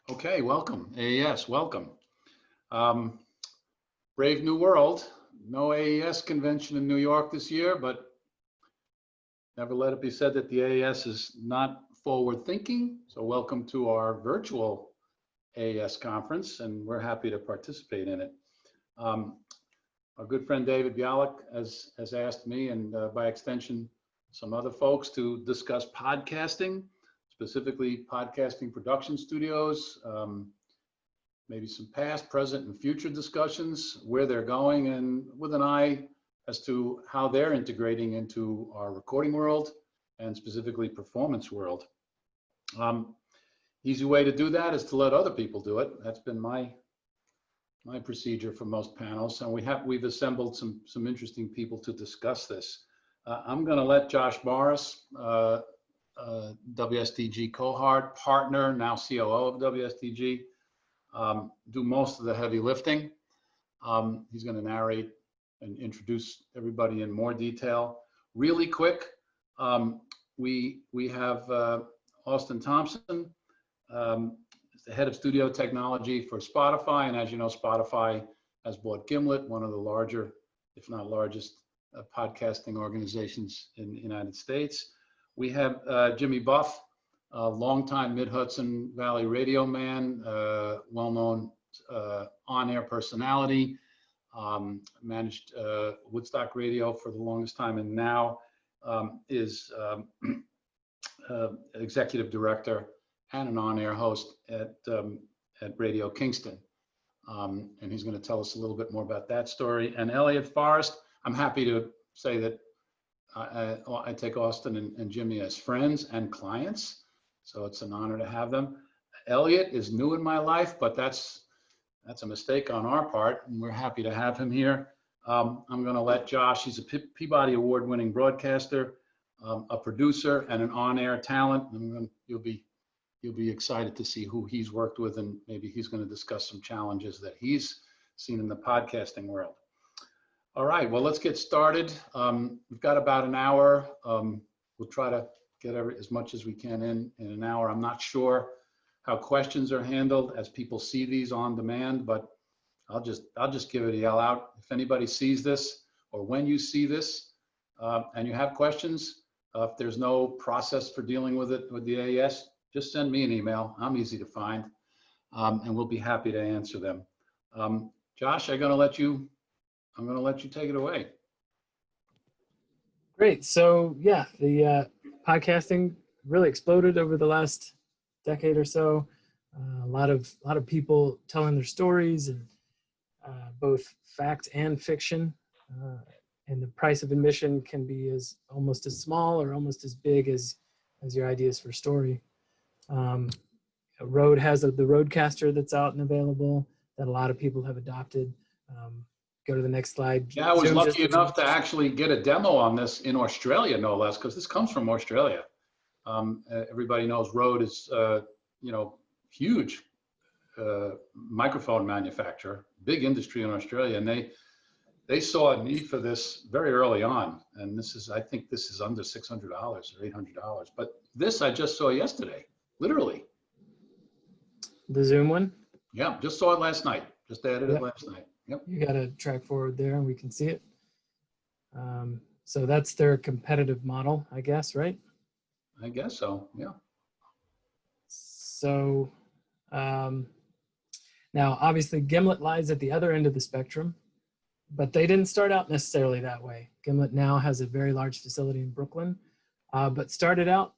Okay, welcome. AES, welcome. Um, Brave new world. No AES convention in New York this year, but never let it be said that the AES is not forward thinking. So welcome to our virtual AES conference, and we're happy to participate in it. Our good friend David Bialik has asked me, and by extension, some other folks, to discuss podcasting, specifically podcasting production studios, maybe some past, present, and future discussions, where they're going, and with an eye as to how they're integrating into our recording world and specifically performance world. Easy way to do that is to let other people do it. That's been my procedure for most panels, and we've assembled some interesting people to discuss this. I'm going to let Josh Morris, WSDG cohort partner, now COO of WSDG, do most of the heavy lifting. He's going to narrate and introduce everybody in more detail. Really quick, we have Austin Thompson, the head of studio technology for Spotify, and as you know, Spotify has bought Gimlet, one of the larger, if not largest, podcasting organizations in the United States. We have Jimmy Buff, a longtime Mid-Hudson Valley radio man, well-known on-air personality, managed Woodstock Radio for the longest time, and now is executive director and an on-air host at Radio Kingston. And he's going to tell us a little bit more about that story. And Elliot Forrest, I'm happy to say that I take Austin and Jimmy as friends and clients, so it's an honor to have them. Elliot is new in my life, but that's a mistake on our part, and we're happy to have him here. I'm going to let Josh, he's a Peabody Award-winning broadcaster, a producer, and an on-air talent. You'll be excited to see who he's worked with, and maybe he's going to discuss some challenges that he's seen in the podcasting world. All right, well, let's get started. We've got about an hour. We'll try to get as much as we can in an hour. I'm not sure how questions are handled as people see these on demand, but I'll just give it a yell out. If anybody sees this, or when you see this, and you have questions, if there's no process for dealing with it with the AES, just send me an email. I'm easy to find, and we'll be happy to answer them. Josh, I'm going to let you take it away. Great. So yeah, the podcasting really exploded over the last decade or so. A lot of people telling their stories, and both fact and fiction. And the price of admission can be almost as small or almost as big as your ideas for story. Rode has the Rodecaster that's out and available that a lot of people have adopted. Go to the next slide. Yeah, I was lucky enough to actually get a demo on this in Australia, no less, because this comes from Australia. Everybody knows Rode is, huge microphone manufacturer, big industry in Australia, and they saw a need for this very early on. And I think this is under $600 or $800. But this I just saw yesterday, literally. The Zoom one? Yeah, just saw it last night. Just added it last night. Yep. You got to track forward there and we can see it. So that's their competitive model, I guess, right? I guess so, yeah. So now obviously Gimlet lies at the other end of the spectrum, but they didn't start out necessarily that way. Gimlet now has a very large facility in Brooklyn, but started out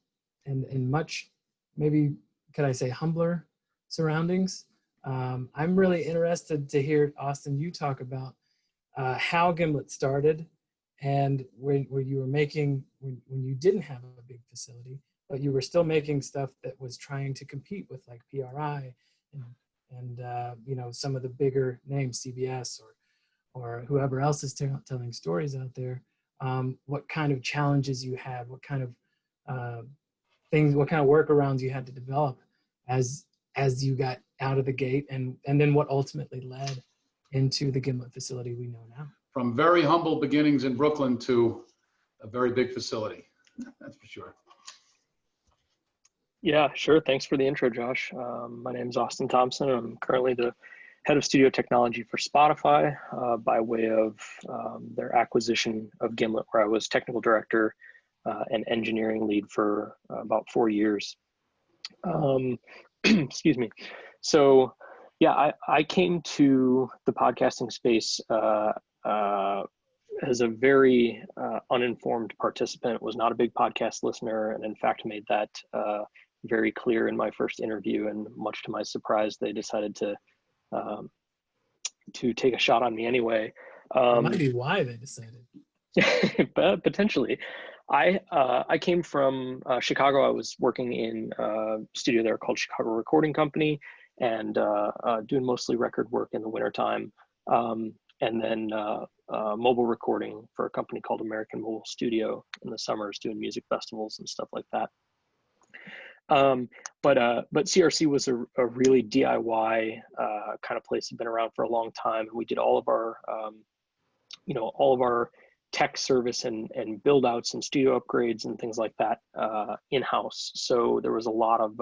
in much, maybe could I say, humbler surroundings. I'm really interested to hear, Austin, you talk about how Gimlet started, and when you were making, when you didn't have a big facility, but you were still making stuff that was trying to compete with like PRI and some of the bigger names, CBS or whoever else is telling stories out there. What kind of challenges you had, what kind of things, what kind of workarounds you had to develop as you got out of the gate, and then what ultimately led into the Gimlet facility we know now. From very humble beginnings in Brooklyn to a very big facility, that's for sure. Yeah, sure. Thanks for the intro, Josh. My name is Austin Thompson. I'm currently the head of studio technology for Spotify by way of their acquisition of Gimlet, where I was technical director and engineering lead for about 4 years. Excuse me. So, yeah, I came to the podcasting space as a very uninformed participant, was not a big podcast listener, and in fact made that very clear in my first interview. And much to my surprise, they decided to take a shot on me anyway. That might be why they decided. But potentially. I came from Chicago. I was working in a studio there called Chicago Recording Company, and doing mostly record work in the wintertime. And then mobile recording for a company called American Mobile Studio in the summers, doing music festivals and stuff like that. But CRC was a really DIY kind of place. Had been around for a long time, and we did all of our tech service and build outs and studio upgrades and things like that in-house. So there was a lot of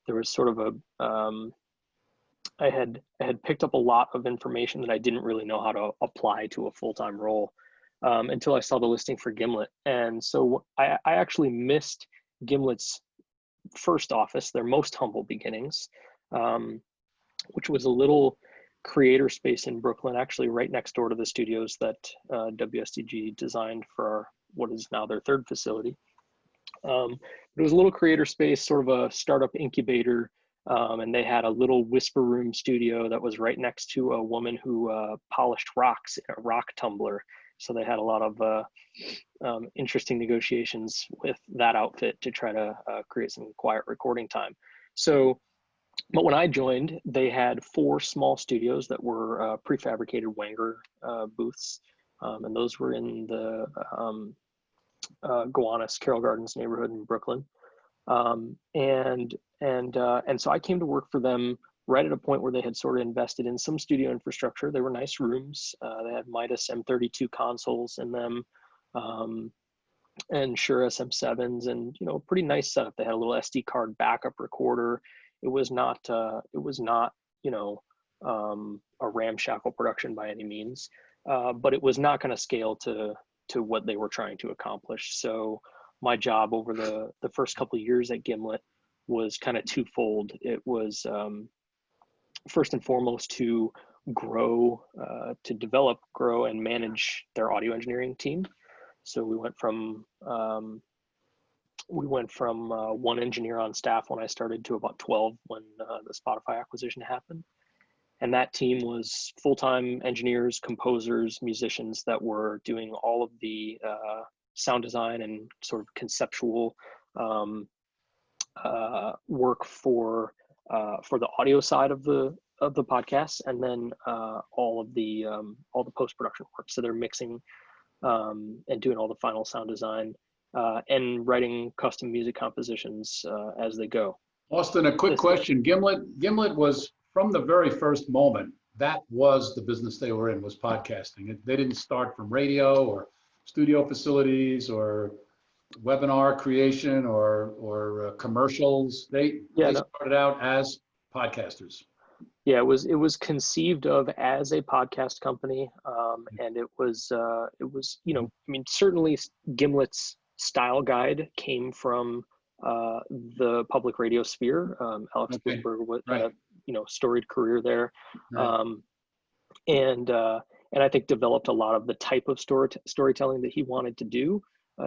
there was sort of a I had picked up a lot of information that I didn't really know how to apply to a full-time role until I saw the listing for Gimlet. And so I actually missed Gimlet's first office, their most humble beginnings, which was a little creator space in Brooklyn, actually right next door to the studios that WSDG designed for what is now their third facility. It was a little creator space, sort of a startup incubator, and they had a little whisper room studio that was right next to a woman who polished rocks in a rock tumbler. So they had a lot of interesting negotiations with that outfit to try to create some quiet recording time. So, but when I joined, they had 4 small studios that were prefabricated Wenger booths, and those were in the Gowanus, Carroll Gardens neighborhood in Brooklyn. And so I came to work for them right at a point where they had sort of invested in some studio infrastructure. They were nice rooms. They had Midas M32 consoles in them, and Shure SM7s, and pretty nice setup. They had a little SD card backup recorder. It was not a ramshackle production by any means, but it was not going to scale to what they were trying to accomplish. So my job over the first couple of years at Gimlet was kind of twofold. It was first and foremost to develop, grow, and manage their audio engineering team. So we went from 1 engineer on staff when I started to about 12 when the Spotify acquisition happened. And that team was full-time engineers, composers, musicians that were doing all of the sound design and sort of conceptual work for the audio side of the podcast, and then all the post-production work. So they're mixing and doing all the final sound design and writing custom music compositions as they go. Austin, a quick question. Gimlet was, from the very first moment, that was the business they were in, was podcasting. They didn't start from radio or studio facilities or webinar creation or commercials. They started out as podcasters. Yeah, it was conceived of as a podcast company, and it was certainly Gimlet's style guide came from the public radio sphere. Alex Bloomberg had a storied career there, and I think developed a lot of the type of storytelling that he wanted to do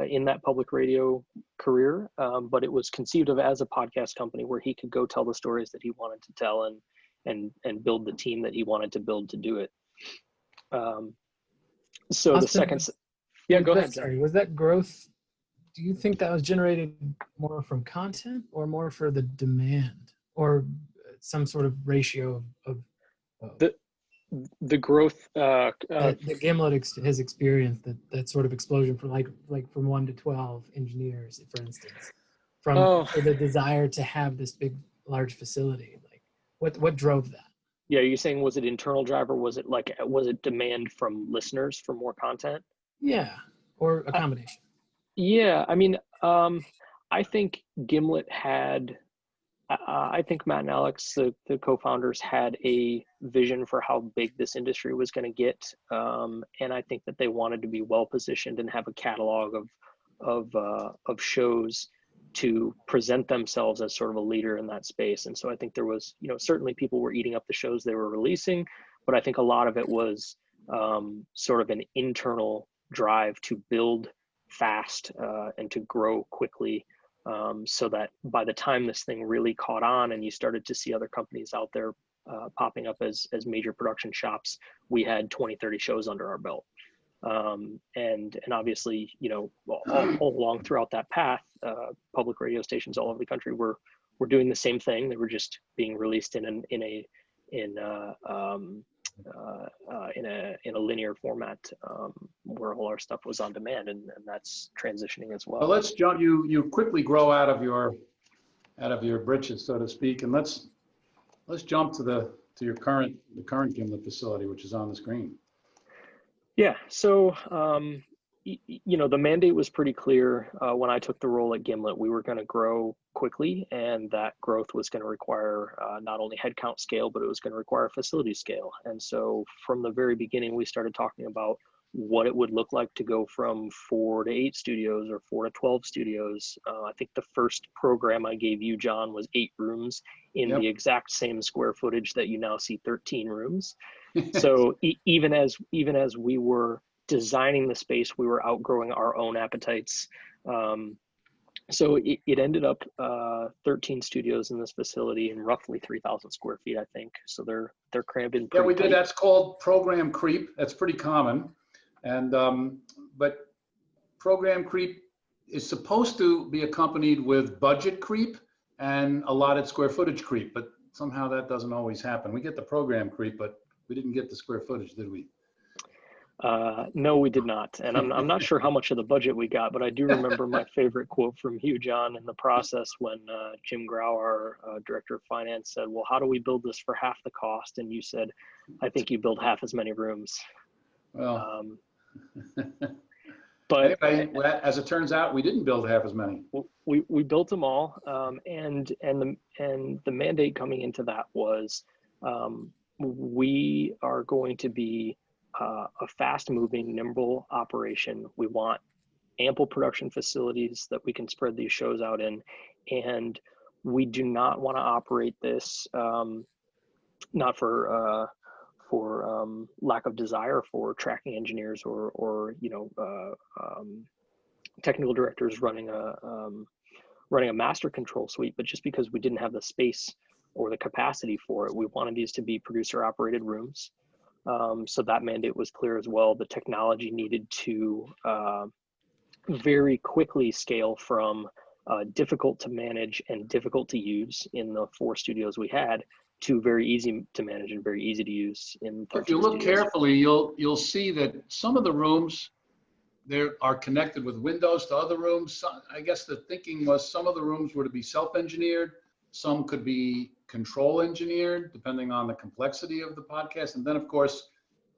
in that public radio career. But it was conceived of as a podcast company where he could go tell the stories that he wanted to tell and build the team that he wanted to build to do it. So Austin, the second, go ahead. Sorry, was that growth? Do you think that was generated more from content or more for the demand, or some sort of ratio of the growth? The Gimlet has experienced that sort of explosion from like from 1 to 12 engineers, for instance, from the desire to have this big, large facility. Like, what drove that? Yeah, you're saying, was it internal driver? Was it demand from listeners for more content? Yeah, or a combination. Yeah, I mean, I think Gimlet had, I think Matt and Alex, the co-founders, had a vision for how big this industry was going to get, and I think that they wanted to be well positioned and have a catalog of shows to present themselves as sort of a leader in that space. And so I think there was, certainly people were eating up the shows they were releasing, but I think a lot of it was sort of an internal drive to build fast and to grow quickly. So that by the time this thing really caught on and you started to see other companies out there popping up as major production shops, we had 20, 30 shows under our belt. And obviously, all along throughout that path, public radio stations all over the country were doing the same thing. They were just being released in a linear format, where all our stuff was on demand, and that's transitioning as well. Well, let's jump. You quickly grow out of your britches, so to speak, and let's jump to the current Gimlet facility, which is on the screen. Yeah. So the mandate was pretty clear when I took the role at Gimlet. We were going to grow quickly, and that growth was going to require not only headcount scale, but it was going to require facility scale. And so from the very beginning, we started talking about what it would look like to go from 4 to 8 studios or 4 to 12 studios. I think the first program I gave you, John, was 8 rooms in the exact same square footage that you now see 13 rooms. So even as we were designing the space, we were outgrowing our own appetites. So it ended up 13 studios in this facility and roughly 3,000 square feet, I think. So they're crammed in. Yeah, we did. That's called program creep. That's pretty common. And but program creep is supposed to be accompanied with budget creep and allotted square footage creep, but somehow that doesn't always happen. We get the program creep, but we didn't get the square footage, did we? No, we did not. And I'm not sure how much of the budget we got, but I do remember my favorite quote from you, John, in the process when Jim Grau, our director of finance, said, well, how do we build this for half the cost? And you said, I think you build half as many rooms. Well, but anyway, as it turns out, we didn't build half as many. We built them all. And the mandate coming into that was we are going to be a fast-moving, nimble operation. We want ample production facilities that we can spread these shows out in, and we do not want to operate this not for lack of desire for tracking engineers or technical directors running a master control suite, but just because we didn't have the space or the capacity for it. We wanted these to be producer-operated rooms. So that mandate was clear as well. The technology needed to very quickly scale from difficult to manage and difficult to use in the 4 studios we had to very easy to manage and very easy to use in 13 If you look studios. carefully, you'll see that some of the rooms there are connected with windows to other rooms. I guess the thinking was some of the rooms were to be self-engineered, some could be control engineered, depending on the complexity of the podcast. And then, of course,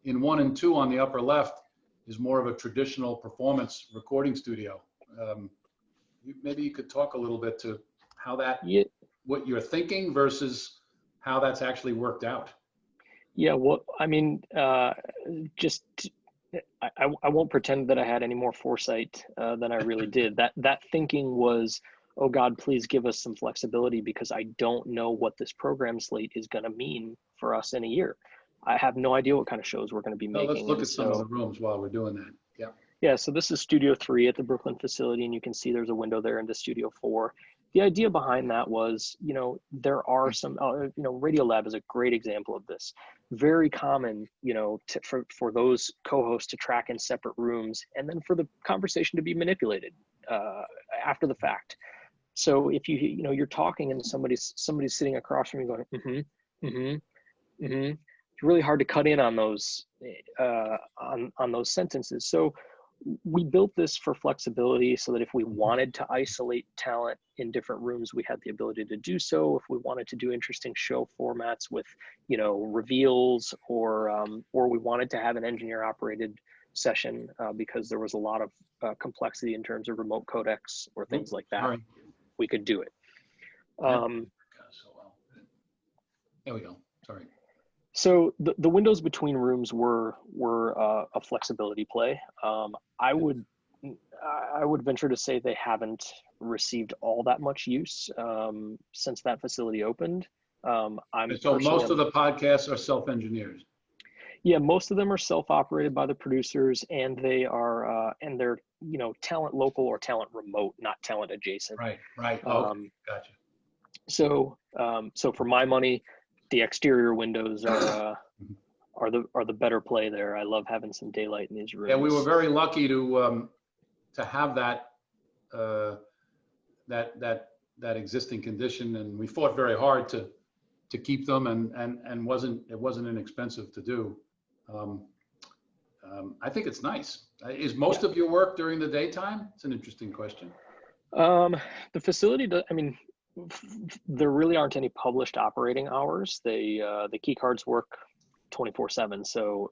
in 1 and 2 on the upper left is more of a traditional performance recording studio. Maybe you could talk a little bit to how that, what you're thinking versus how that's actually worked out. Yeah, well, I mean, I won't pretend that I had any more foresight than I really did. That thinking was, oh God, please give us some flexibility because I don't know what this program slate is going to mean for us in a year. I have no idea what kind of shows we're going to be making. Let's look at some of the rooms while we're doing that. Yeah. Yeah, so this is Studio 3 at the Brooklyn facility, and you can see there's a window there into Studio 4. The idea behind that was, there are some, Radiolab is a great example of this. Very common, for those co-hosts to track in separate rooms and then for the conversation to be manipulated after the fact. So if you're talking and somebody's sitting across from you going, it's really hard to cut in on those on those sentences. So we built this for flexibility so that if we wanted to isolate talent in different rooms, we had the ability to do so. If we wanted to do interesting show formats with, reveals or we wanted to have an engineer operated session because there was a lot of complexity in terms of remote codecs or things like that. could do it. So well. There we go. Sorry. So the windows between rooms were a flexibility play. I would venture to say they haven't received all that much use since that facility opened. So most of the podcasts are self-engineered. Yeah, most of them are self-operated by the producers, and they are and they're talent local or talent remote, not talent adjacent. Right. Okay. Gotcha. So for my money, the exterior windows are the better play there. I love having some daylight in these rooms. Yeah, we were very lucky to have that that existing condition, and we fought very hard to keep them, and it wasn't inexpensive to do. I think it's nice. Is most of your work during the daytime? It's an interesting question. The facility does, I mean, there really aren't any published operating hours. The key cards work 24/7. So,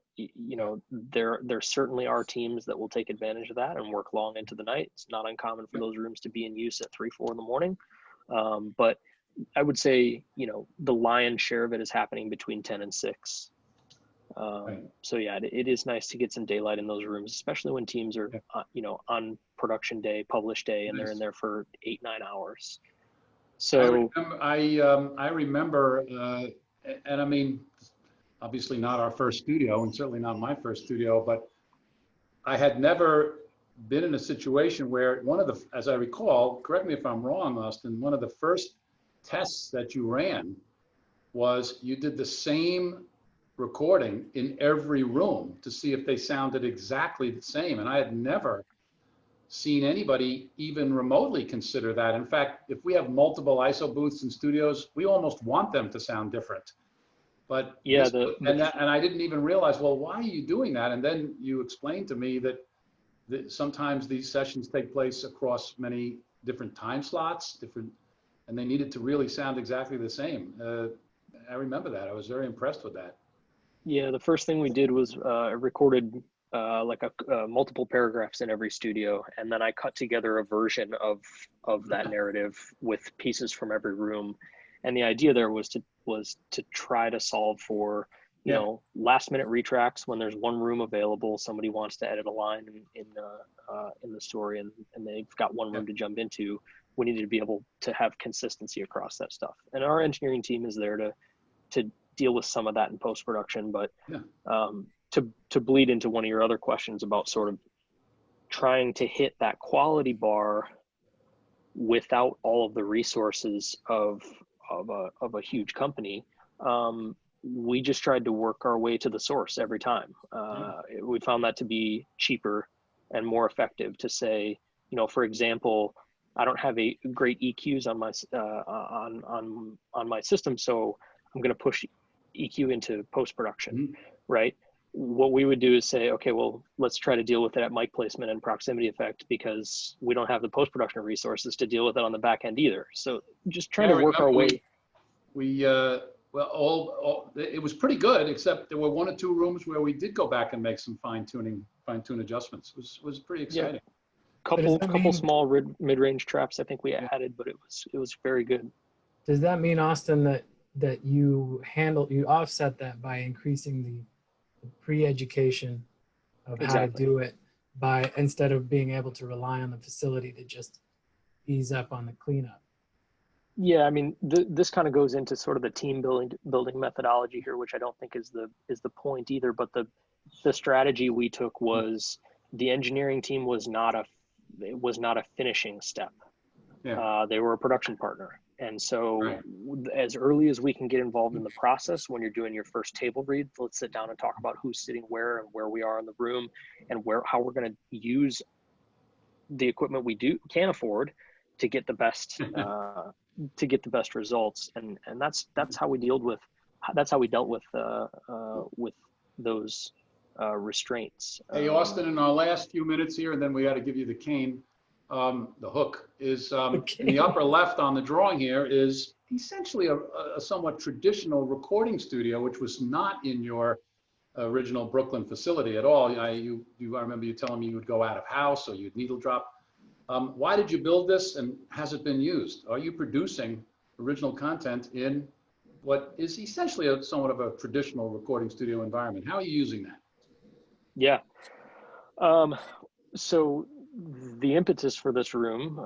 there certainly are teams that will take advantage of that and work long into the night. It's not uncommon for those rooms to be in use at 3, 4 in the morning. But I would say, the lion's share of it is happening between 10 and 6. Right. So yeah, it is nice to get some daylight in those rooms, especially when teams are, on production day, published day, and they're in there for 8, 9 hours. So I remember, and I mean, obviously not our first studio, and certainly not my first studio, but I had never been in a situation where as I recall, correct me if I'm wrong, Austin, one of the first tests that you ran was you did the same recording in every room to see if they sounded exactly the same. And I had never seen anybody even remotely consider that. In fact, if we have multiple ISO booths in studios, we almost want them to sound different. But yeah, and I didn't even realize, well, why are you doing that? And then you explained to me that sometimes these sessions take place across many different time slots, and they needed to really sound exactly the same. I remember that. I was very impressed with that. Yeah, the first thing we did was recorded multiple paragraphs in every studio, and then I cut together a version of that narrative with pieces from every room. And the idea there was to try to solve for last minute retracts when there's one room available. Somebody wants to edit a line in the story, and they've got one room to jump into. We needed to be able to have consistency across that stuff. And our engineering team is there to deal with some of that in post-production, but to bleed into one of your other questions about sort of trying to hit that quality bar without all of the resources of a huge company, we just tried to work our way to the source every time. We found that to be cheaper and more effective to say, for example, I don't have a great EQs on my on my system, so I'm going to push EQ into post-production, right? What we would do is say, okay, well, let's try to deal with it at mic placement and proximity effect, because we don't have the post-production resources to deal with it on the back end either. So just trying to work our way. It was pretty good, except there were 1 or 2 rooms where we did go back and make some fine-tune adjustments. It was pretty exciting. Couple small mid-range traps I think we added, but it was very good. Does that mean, Austin, that you offset that by increasing the pre-education of how to do it, instead of being able to rely on the facility to just ease up on the cleanup? Yeah, I mean, this kind of goes into sort of the team building methodology here, which I don't think is the point either. But the strategy we took was the engineering team was not a finishing step. Yeah. They were a production partner. And so as early as we can get involved in the process, when you're doing your first table read, let's sit down and talk about who's sitting where and where we are in the room and how we're going to use the equipment we can afford to get the best results. And that's how we dealt with those restraints. Hey, Austin, in our last few minutes here, and then we got to give you the cane. The hook is in the upper left on the drawing here is essentially a somewhat traditional recording studio, which was not in your original Brooklyn facility at all. I remember you telling me you would go out of house or you'd needle drop. Why did you build this, and has it been used? Are you producing original content in what is essentially somewhat of a traditional recording studio environment? How are you using that? Yeah. So the impetus for this room,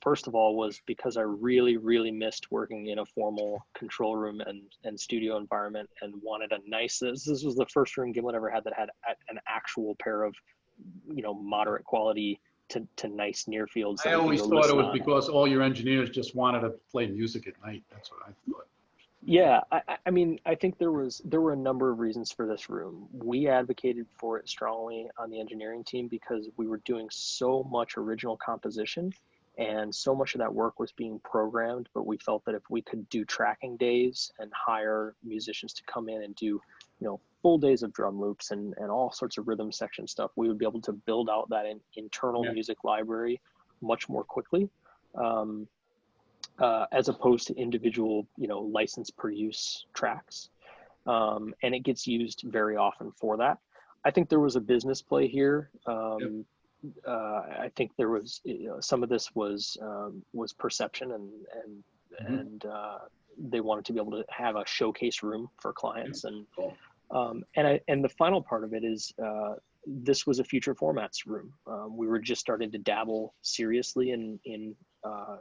first of all, was because I really, really missed working in a formal control room and studio environment, and wanted a nice, this was the first room Gimlet ever had that had an actual pair of, moderate quality to nice near fields. I always thought it was because all your engineers just wanted to play music at night. That's what I thought. Yeah, I mean, I think there were a number of reasons for this room. We advocated for it strongly on the engineering team because we were doing so much original composition, and so much of that work was being programmed. But we felt that if we could do tracking days and hire musicians to come in and do, full days of drum loops and all sorts of rhythm section stuff, we would be able to build out that internal music library much more quickly. As opposed to individual, license per use tracks. And it gets used very often for that. I think there was a business play here. I think there was, some of this was perception and they wanted to be able to have a showcase room for clients. And the final part of it is, this was a future formats room. We were just starting to dabble seriously in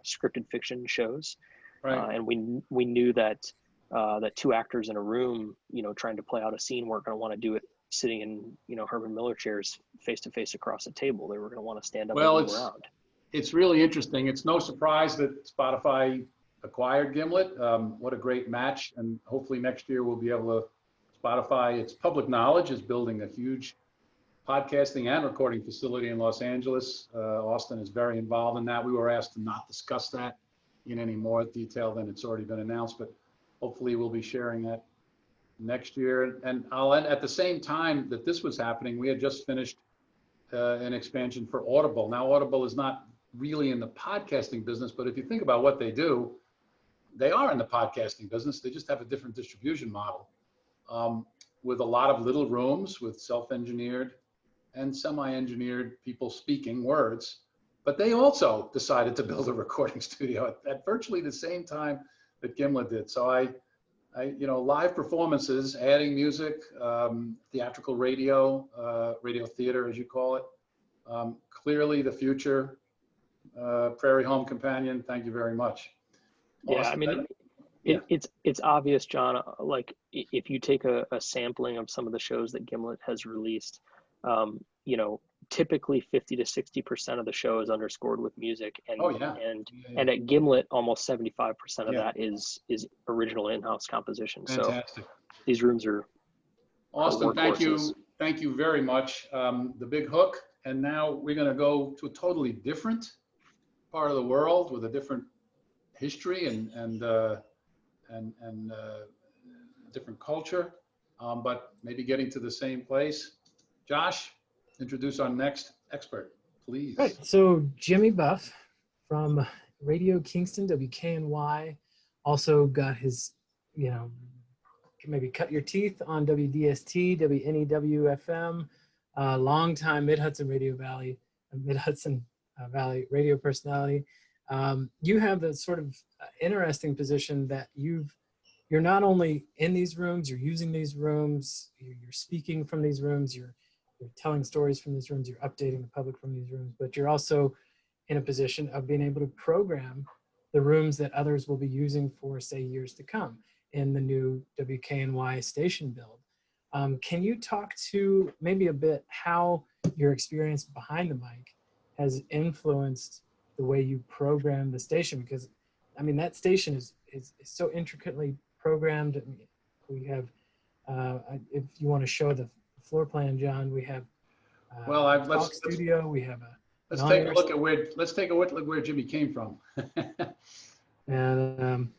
scripted fiction shows, right. And we knew that that two actors in a room, trying to play out a scene, weren't going to want to do it sitting in Herman Miller chairs face to face across a table. They were going to want to stand up and move around. It's really interesting. It's no surprise that Spotify acquired Gimlet. What a great match! And hopefully next year we'll be able to. Spotify, it's public knowledge, is building a huge podcasting and recording facility in Los Angeles. Austin is very involved in that. We were asked to not discuss that in any more detail than it's already been announced, but hopefully we'll be sharing that next year. And I'll end at the same time that this was happening, we had just finished an expansion for Audible. Now, Audible is not really in the podcasting business, but if you think about what they do, they are in the podcasting business. They just have a different distribution model, with a lot of little rooms with self-engineered and semi-engineered people speaking words. But they also decided to build a recording studio at virtually the same time that Gimlet did. So I live performances, adding music, theatrical radio, radio theater, as you call it. Clearly the future. Prairie Home Companion, thank you very much. Yeah, I mean, it's obvious, John, like if you take a sampling of some of the shows that Gimlet has released, typically 50 to 60% of the show is underscored with music, and at Gimlet, almost 75% of that is original in-house composition. Fantastic. So these rooms are Austin. Thank you very much. The big hook, and now we're going to go to a totally different part of the world with a different history and different culture, but maybe getting to the same place. Josh, introduce our next expert, please. Right. So Jimmy Buff from Radio Kingston, WKNY, also got his, maybe cut your teeth on WDST, WNEW FM, longtime Mid-Hudson Valley radio personality. You have the sort of interesting position that you're not only in these rooms, you're using these rooms, you're speaking from these rooms, you're telling stories from these rooms, you're updating the public from these rooms, but you're also in a position of being able to program the rooms that others will be using for, say, years to come in the new WKNY station build. Can you talk to maybe a bit how your experience behind the mic has influenced the way you program the station? Because, I mean, that station is so intricately programmed. I mean, we have, if you want to show the floor plan, John, we have a studio. We have a let's take a look at where Jimmy came from. And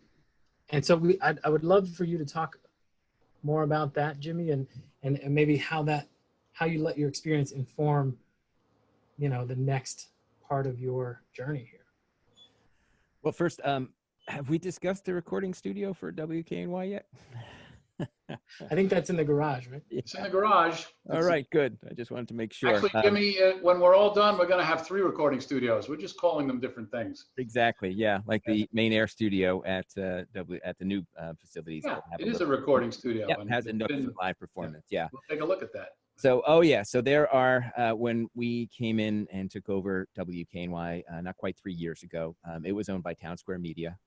so I would love for you to talk more about that, Jimmy, and maybe how you let your experience inform, the next part of your journey here. Well, first, have we discussed the recording studio for WKNY yet? I think that's in the garage, right? It's in the garage. All right, good. I just wanted to make sure. Actually, Jimmy, when we're all done, we're going to have 3 recording studios. We're just calling them different things. Exactly. Yeah, like the main air studio at the new facilities. Yeah, will have it is a recording studio. Yeah, and it has a it's nook been- for live performance. Yeah. We'll take a look at that. So, oh yeah, so there are, when we came in and took over WKNY not quite 3 years ago, it was owned by Town Square Media,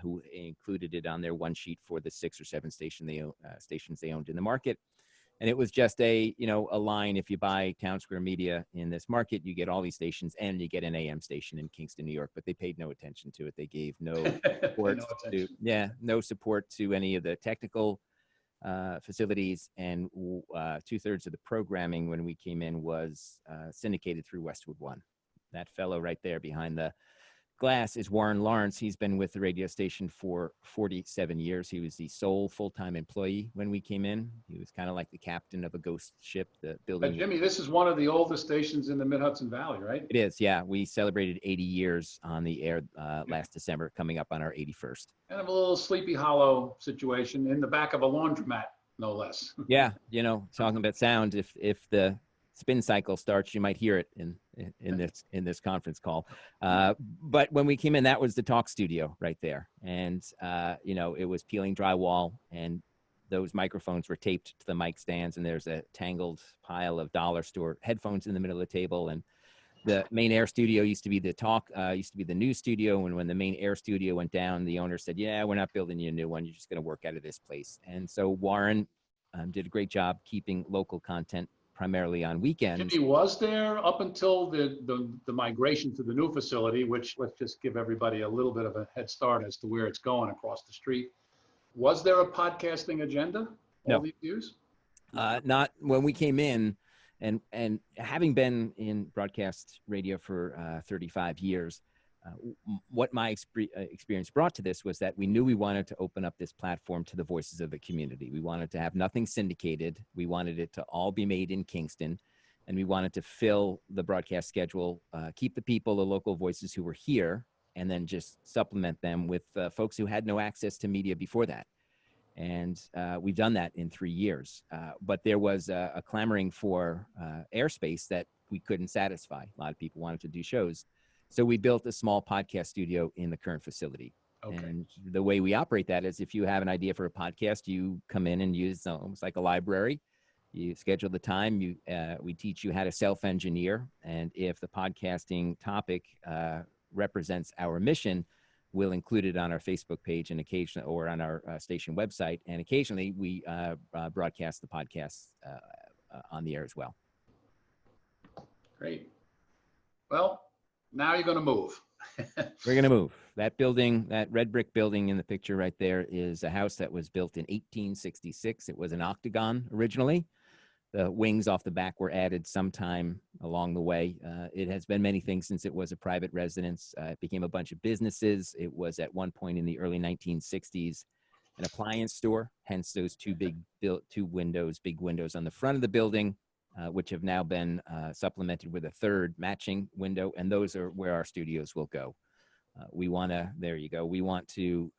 who included it on their one sheet for the 6 or 7 stations they owned in the market. And it was just a line, if you buy Town Square Media in this market, you get all these stations and you get an AM station in Kingston, New York, but they paid no attention to it. They gave no support no support to any of the technical facilities, and 2/3 of the programming when we came in was syndicated through Westwood One. That fellow right there behind the glass is Warren Lawrence. He's been with the radio station for 47 years. He was the sole full-time employee when we came in. He was kind of like the captain of a ghost ship. The building. But Jimmy, this is one of the oldest stations in the Mid-Hudson Valley, right? It is, yeah. We celebrated 80 years on the air last December, coming up on our 81st. Kind of a little Sleepy Hollow situation in the back of a laundromat, no less. Yeah, talking about sound, if the spin cycle starts, you might hear it in this conference call. But when we came in, that was the talk studio right there, and it was peeling drywall, and those microphones were taped to the mic stands, and there's a tangled pile of dollar store headphones in the middle of the table, and the main air studio used to be the news studio. And when the main air studio went down, the owner said, yeah, we're not building you a new one. You're just going to work out of this place. And so Warren did a great job keeping local content primarily on weekends. Jimmy was there up until the migration to the new facility, which let's just give everybody a little bit of a head start as to where it's going across the street. Was there a podcasting agenda all these years? Not when we came in. And having been in broadcast radio for 35 years, what my experience brought to this was that we knew we wanted to open up this platform to the voices of the community. We wanted to have nothing syndicated. We wanted it to all be made in Kingston. And we wanted to fill the broadcast schedule, keep the people, the local voices who were here, and then just supplement them with folks who had no access to media before that. And we've done that in 3 years. But there was a clamoring for airspace that we couldn't satisfy. A lot of people wanted to do shows. So we built a small podcast studio in the current facility. Okay. And the way we operate that is if you have an idea for a podcast, you come in and use almost like a library. You schedule the time. We teach you how to self-engineer. And if the podcasting topic represents our mission, we'll include it on our Facebook page and occasionally, or on our station website. And occasionally we broadcast the podcasts on the air as well. Great. Well, now you're going to move. We're going to move. That building, that red brick building in the picture right there, is a house that was built in 1866. It was an octagon originally. The wings off the back were added sometime along the way. It has been many things since it was a private residence. It became a bunch of businesses. It was at one point in the early 1960s an appliance store, hence those big windows on the front of the building, which have now been supplemented with a third matching window, and those are where our studios will go. We want to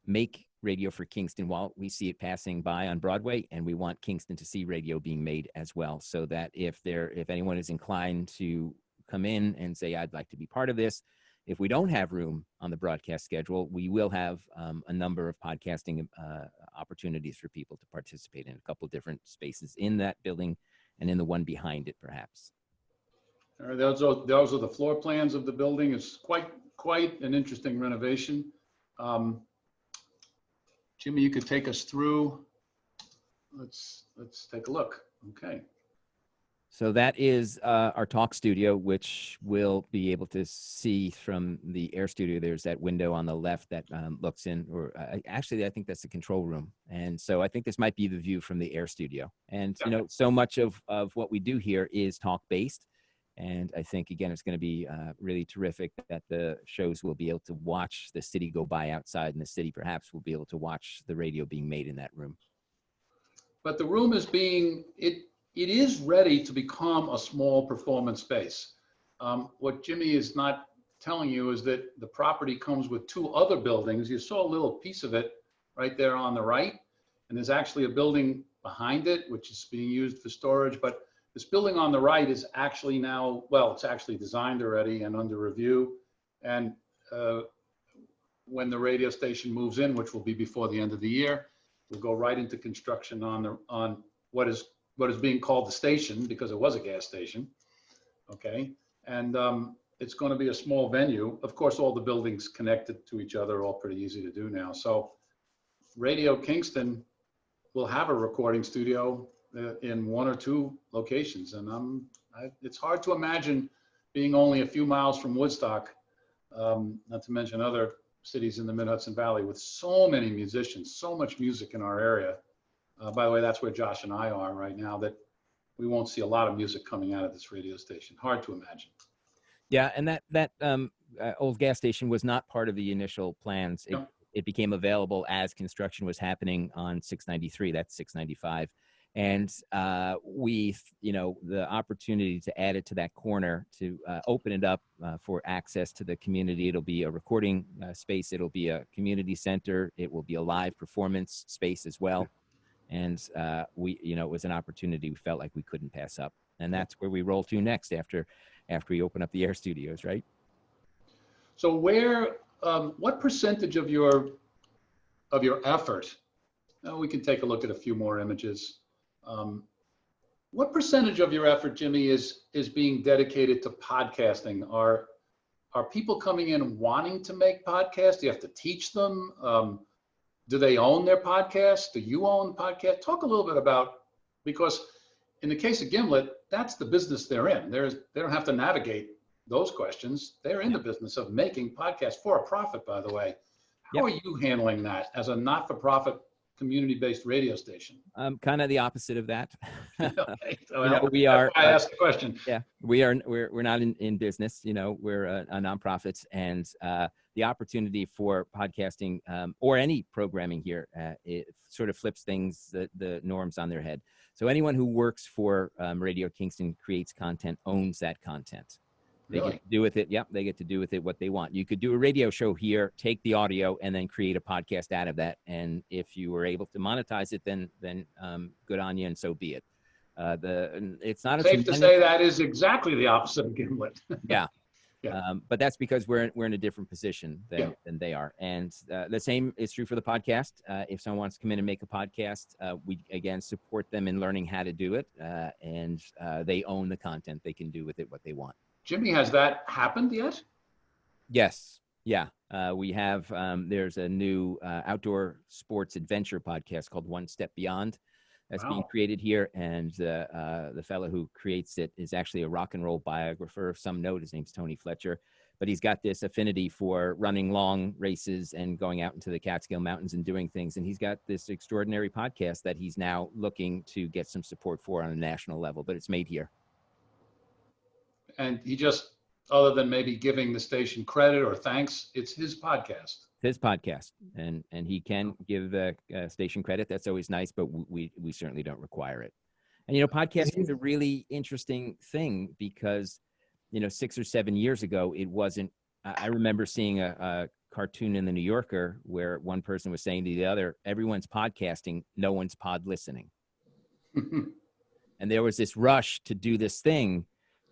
make radio for Kingston while we see it passing by on Broadway, and we want Kingston to see radio being made as well, so that if anyone is inclined to come in and say, I'd like to be part of this, if we don't have room on the broadcast schedule, we will have a number of podcasting opportunities for people to participate in a couple of different spaces in that building and in the one behind it, perhaps. All right, those are the floor plans of the building. It's quite an interesting renovation. Jimmy, you could take us through. Let's take a look. Okay. So that is our talk studio, which we'll be able to see from the air studio. There's that window on the left that looks in, or actually, I think that's the control room. And so I think this might be the view from the air studio. And, so much of what we do here is talk-based. And I think, again, it's going to be really terrific that the shows will be able to watch the city go by outside, and the city perhaps will be able to watch the radio being made in that room. But the room is it is ready to become a small performance space. What Jimmy is not telling you is that the property comes with 2 other buildings. You saw a little piece of it right there on the right. And there's actually a building behind it, which is being used for storage. But this building on the right is actually now, well, it's actually designed already and under review. And when the radio station moves in, which will be before the end of the year, we'll go right into construction on what is being called the station, because it was a gas station. Okay. And it's going to be a small venue. Of course, all the buildings connected to each other are all pretty easy to do now. So Radio Kingston will have a recording studio in one or two locations. And it's hard to imagine being only a few miles from Woodstock, not to mention other cities in the Mid-Hudson Valley with so many musicians, so much music in our area. By the way, that's where Josh and I are right now, that we won't see a lot of music coming out of this radio station. Hard to imagine. Yeah, and that old gas station was not part of the initial plans. It became available as construction was happening on 693. That's 695. And the opportunity to add it to that corner, to open it up for access to the community. It'll be a recording space. It'll be a community center. It will be a live performance space as well. And it was an opportunity we felt like we couldn't pass up. And that's where we roll to next after we open up the Air Studios, right? So what percentage of your effort, we can take a look at a few more images. What percentage of your effort, Jimmy, is being dedicated to podcasting? Are people coming in wanting to make podcasts? Do you have to teach them? Do they own their podcasts? Do you own podcasts? Talk a little bit about, because in the case of Gimlet, that's the business they're in. They don't have to navigate those questions. They're in the business of making podcasts for a profit, by the way. How are you handling that as a not-for-profit community-based radio station? Kind of the opposite of that. Okay. So we are. I asked the question. Yeah, we're not in business. We're a nonprofit, and the opportunity for podcasting or any programming here, it sort of flips the norms on their head. So anyone who works for Radio Kingston, creates content, owns that content. They get to do with it. Yep, they get to do with it what they want. You could do a radio show here, take the audio, and then create a podcast out of that. And if you were able to monetize it, then good on you, and so be it. It's not safe to say that is exactly the opposite of Gimlet. Yeah. But that's because we're in a different position than they are. And the same is true for the podcast. If someone wants to come in and make a podcast, we again support them in learning how to do it, and they own the content. They can do with it what they want. Jimmy, has that happened yet? Yes. Yeah. We have, there's a new outdoor sports adventure podcast called One Step Beyond that's being created here. And the fellow who creates it is actually a rock and roll biographer of some note. His name's Tony Fletcher. But he's got this affinity for running long races and going out into the Catskill Mountains and doing things. And he's got this extraordinary podcast that he's now looking to get some support for on a national level, but it's made here. And he just, other than maybe giving the station credit or thanks, it's his podcast. His podcast, and he can give the station credit. That's always nice, but we certainly don't require it. And podcasting is a really interesting thing because 6 or 7 years ago it wasn't. I remember seeing a cartoon in the New Yorker where one person was saying to the other, "Everyone's podcasting, no one's pod listening." And there was this rush to do this thing,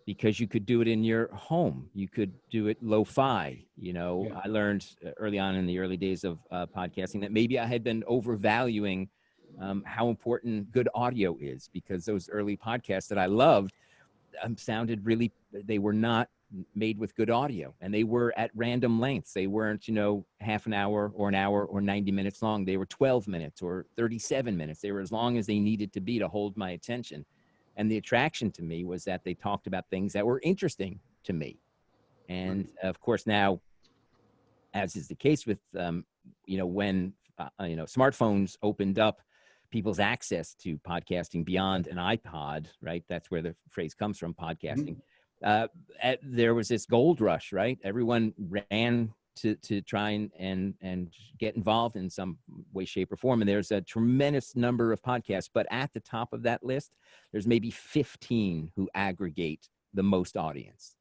because you could do it in your home. You could do it lo-fi. I learned early on in the early days of podcasting that maybe I had been overvaluing how important good audio is, because those early podcasts that I loved they were not made with good audio, and they were at random lengths. They weren't, half an hour or 90 minutes long. They were 12 minutes or 37 minutes. They were as long as they needed to be to hold my attention. And the attraction to me was that they talked about things that were interesting to me. And of course now, as is the case with, when, smartphones opened up people's access to podcasting beyond an iPod, right? That's where the phrase comes from, podcasting. There was this gold rush, right? Everyone ran to try and get involved in some way, shape, or form. And there's a tremendous number of podcasts, but at the top of that list, there's maybe 15 who aggregate the most audience.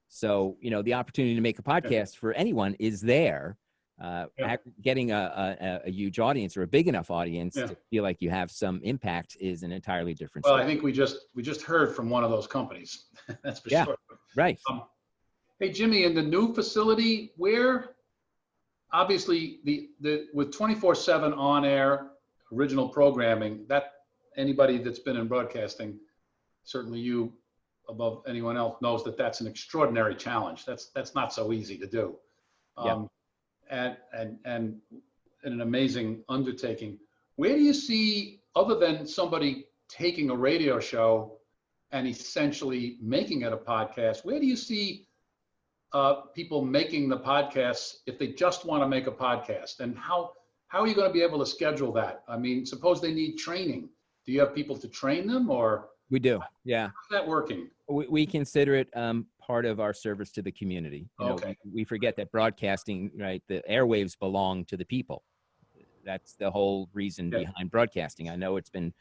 So, the opportunity to make a podcast for anyone is there. getting a huge audience or a big enough audience Yeah. to feel like you have some impact is an entirely different Well, story. I think we just heard from one of those companies. That's for Yeah. sure. Right. Hey, Jimmy, in the new facility, where obviously the with 24/7 on air original programming, that anybody that's been in broadcasting, certainly you above anyone else, knows that that's an extraordinary challenge. That's not so easy to do. And an amazing undertaking. Where do you see, other than somebody taking a radio show and essentially making it a podcast, where do you see people making the podcasts if they just want to make a podcast? And how are you going to be able to schedule that? I mean, suppose they need training. Do you have people to train them, or? We do. Yeah. How's that working? We consider it part of our service to the community. You know, Okay. we forget that broadcasting, right? The airwaves belong to the people. That's the whole reason behind broadcasting. I know it's been,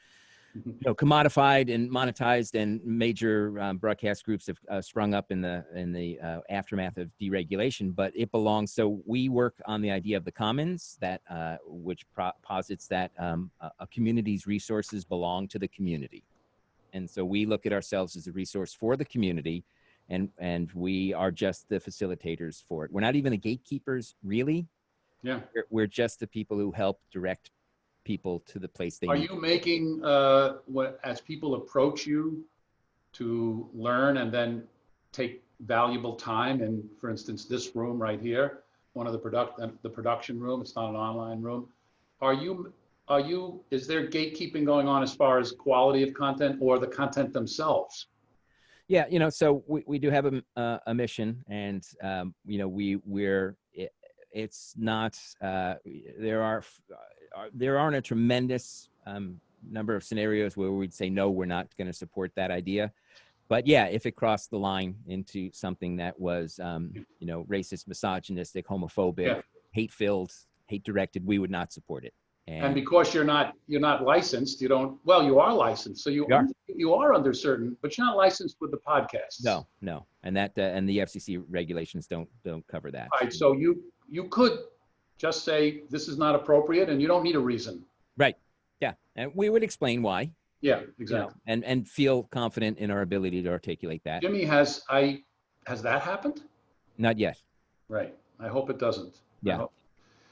commodified and monetized, and major broadcast groups have sprung up in the aftermath of deregulation. But it belongs. So we work on the idea of the commons, that which posits that a community's resources belong to the community. And so we look at ourselves as a resource for the community, and we are just the facilitators for it. We're not even the gatekeepers, really. Yeah. We're just the people who help direct people to the place they Are need. you making, as people approach you to learn and then take valuable time in, for instance, this room right here, one of the production room, it's not an online room. Is there gatekeeping going on as far as quality of content or the content themselves? Yeah, so we do have a mission, and it's not, there aren't a tremendous number of scenarios where we'd say, no, we're not going to support that idea. But yeah, if it crossed the line into something that was, racist, misogynistic, homophobic, hate-filled, hate-directed, we would not support it. And because you're not licensed, you are licensed. So you are under certain, but you're not licensed with the podcasts. No. And and the FCC regulations don't cover that. Right. So you could just say, this is not appropriate, and you don't need a reason. Right. Yeah. And we would explain why. Yeah, exactly. And feel confident in our ability to articulate that. Jimmy, has that happened? Not yet. Right. I hope it doesn't. Yeah.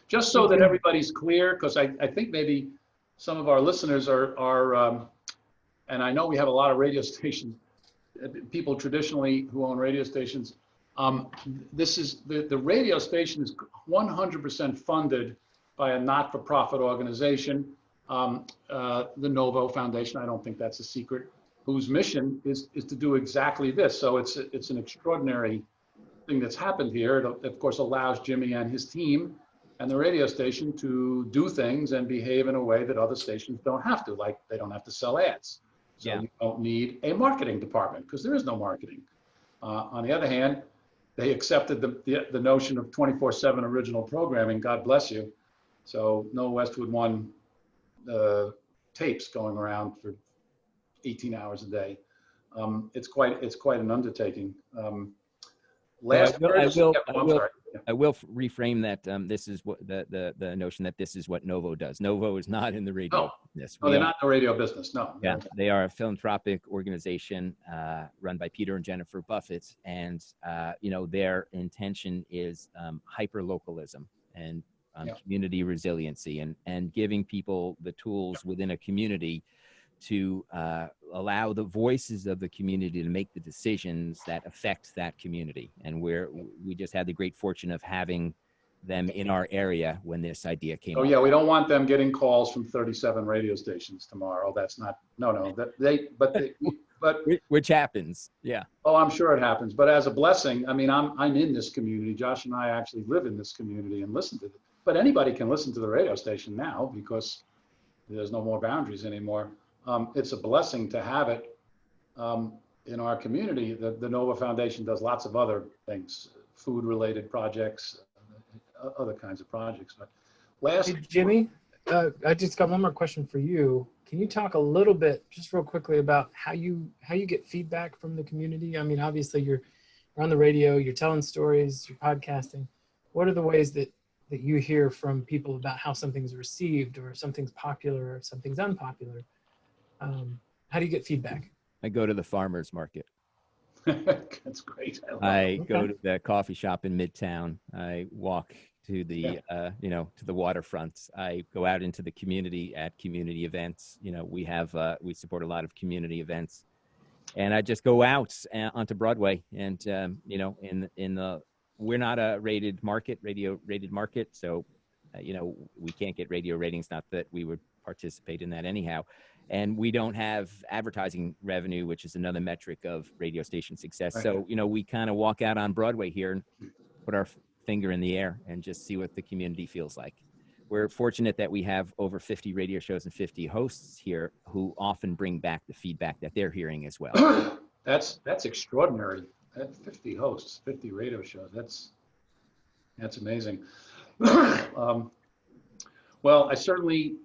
Just so that everybody's clear, because I think maybe some of our listeners are and I know we have a lot of radio stations, people traditionally who own radio stations. This is the radio station is 100% funded by a not-for-profit organization, the Novo Foundation. I don't think that's a secret, whose mission is to do exactly this. So it's an extraordinary thing that's happened here. It, of course, allows Jimmy and his team and the radio station to do things and behave in a way that other stations don't have to, like they don't have to sell ads. So you don't need a marketing department, because there is no marketing. On the other hand, they accepted the notion of 24/7 original programming. God bless you. So no Westwood One tapes going around for 18 hours a day. It's quite an undertaking. I will reframe that. This is what the notion that this is what Novo does. Novo is not in the radio business. No, they're not in the radio business. No. Yeah, they are a philanthropic organization run by Peter and Jennifer Buffett, and their intention is hyper localism and community resiliency, and giving people the tools within a community to allow the voices of the community to make the decisions that affect that community. And we just had the great fortune of having them in our area when this idea came up. Yeah, we don't want them getting calls from 37 radio stations tomorrow. That's not, which happens. Yeah. Oh, I'm sure it happens. But as a blessing, I mean, I'm in this community. Josh and I actually live in this community and listen to it. But anybody can listen to the radio station now because there's no more boundaries anymore. It's a blessing to have it in our community. The Nova Foundation does lots of other things, food-related projects, other kinds of projects. But Hey, Jimmy, I just got one more question for you. Can you talk a little bit, just real quickly, about how you get feedback from the community? I mean, obviously you're on the radio, you're telling stories, you're podcasting. What are the ways that that you hear from people about how something's received or something's popular or something's unpopular? How do you get feedback? I go to the farmer's market. That's great. I go Okay. to the coffee shop in Midtown. I walk to the, to the waterfront. I go out into the community at community events. We support a lot of community events, and I just go out onto Broadway. And we're not a radio rated market, so we can't get radio ratings. Not that we would participate in that anyhow. And we don't have advertising revenue, which is another metric of radio station success. Right. So, we kind of walk out on Broadway here and put our finger in the air and just see what the community feels like. We're fortunate that we have over 50 radio shows and 50 hosts here who often bring back the feedback that they're hearing as well. That's extraordinary. 50 hosts, 50 radio shows. That's amazing. Well, I certainly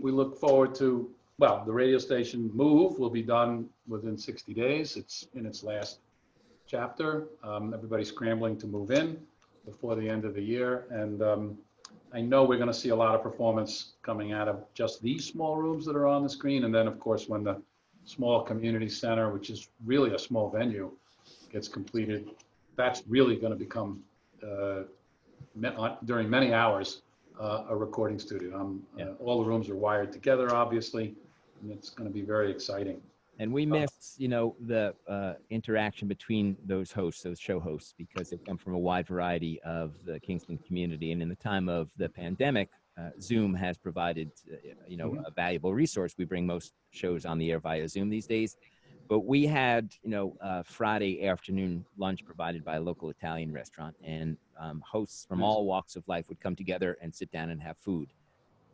we look forward to, the radio station move will be done within 60 days. It's in its last chapter. Everybody's scrambling to move in before the end of the year. And I know we're going to see a lot of performance coming out of just these small rooms that are on the screen. And then, of course, when the small community center, which is really a small venue, gets completed, that's really going to become, during many hours, a recording studio. All the rooms are wired together, obviously, and it's going to be very exciting. And we miss, the interaction between those hosts, those show hosts, because they come from a wide variety of the Kingston community. And in the time of the pandemic, Zoom has provided, a valuable resource. We bring most shows on the air via Zoom these days. But we had, Friday afternoon lunch provided by a local Italian restaurant, and hosts from all walks of life would come together and sit down and have food.